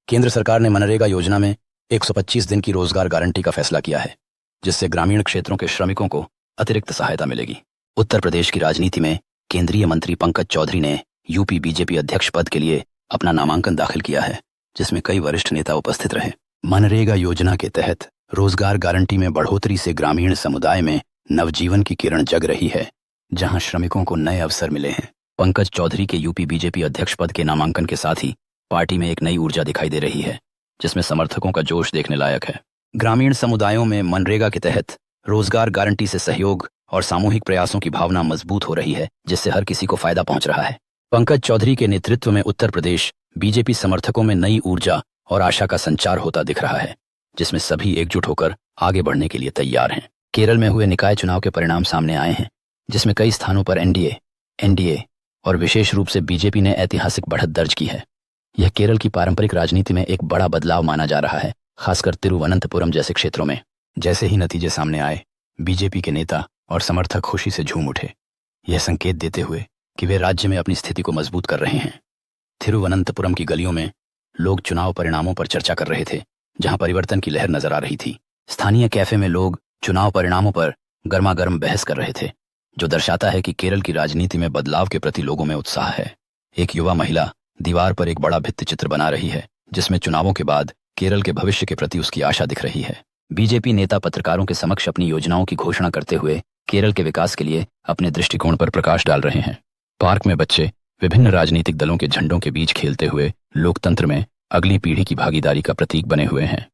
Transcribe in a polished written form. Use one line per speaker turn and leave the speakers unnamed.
केंद्र सरकार ने मनरेगा योजना में 125 दिन की रोजगार गारंटी का फैसला किया है, जिससे ग्रामीण क्षेत्रों के श्रमिकों को अतिरिक्त सहायता मिलेगी। उत्तर प्रदेश की राजनीति में केंद्रीय मंत्री पंकज चौधरी ने यूपी बीजेपी अध्यक्ष पद के लिए अपना नामांकन दाखिल किया है, जिसमें कई वरिष्ठ नेता उपस्थित रहे। मनरेगा योजना के तहत रोजगार गारंटी में बढ़ोतरी से ग्रामीण समुदाय में नवजीवन की किरण जग रही है, जहां श्रमिकों को नए अवसर मिले हैं। पंकज चौधरी के यूपी बीजेपी अध्यक्ष पद के नामांकन के साथ ही पार्टी में एक नई ऊर्जा दिखाई दे रही है, जिसमें समर्थकों का जोश देखने लायक है। ग्रामीण समुदायों में मनरेगा के तहत रोजगार गारंटी से सहयोग और सामूहिक प्रयासों की भावना मजबूत हो रही है, जिससे हर किसी को फायदा पहुंच रहा है। पंकज चौधरी के नेतृत्व में उत्तर प्रदेश बीजेपी समर्थकों में नई ऊर्जा और आशा का संचार होता दिख रहा है, जिसमें सभी एकजुट होकर आगे बढ़ने के लिए तैयार हैं। केरल में हुए निकाय चुनाव के परिणाम सामने आए हैं, जिसमें कई स्थानों पर एनडीए और विशेष रूप से बीजेपी ने ऐतिहासिक बढ़त दर्ज की है। यह केरल की पारंपरिक राजनीति में एक बड़ा बदलाव माना जा रहा है, खासकर तिरुवनंतपुरम जैसे क्षेत्रों में। जैसे ही नतीजे सामने आए, बीजेपी के नेता और समर्थक खुशी से झूम उठे, यह संकेत देते हुए कि वे राज्य में अपनी स्थिति को मजबूत कर रहे हैं। तिरुवनंतपुरम की गलियों में लोग चुनाव परिणामों पर चर्चा कर रहे थे, जहां परिवर्तन की लहर नजर आ रही थी। स्थानीय कैफे में लोग चुनाव परिणामों पर गर्मागर्म बहस कर रहे थे, जो दर्शाता है कि केरल की राजनीति में बदलाव के प्रति लोगों में उत्साह है। एक युवा महिला दीवार पर एक बड़ा भित्ति चित्र बना रही है, जिसमें चुनावों के बाद केरल के भविष्य के प्रति उसकी आशा दिख रही है। बीजेपी नेता पत्रकारों के समक्ष अपनी योजनाओं की घोषणा करते हुए केरल के विकास के लिए अपने दृष्टिकोण पर प्रकाश डाल रहे हैं। पार्क में बच्चे विभिन्न राजनीतिक दलों के झंडों के बीच खेलते हुए लोकतंत्र में अगली पीढ़ी की भागीदारी का प्रतीक बने हुए हैं।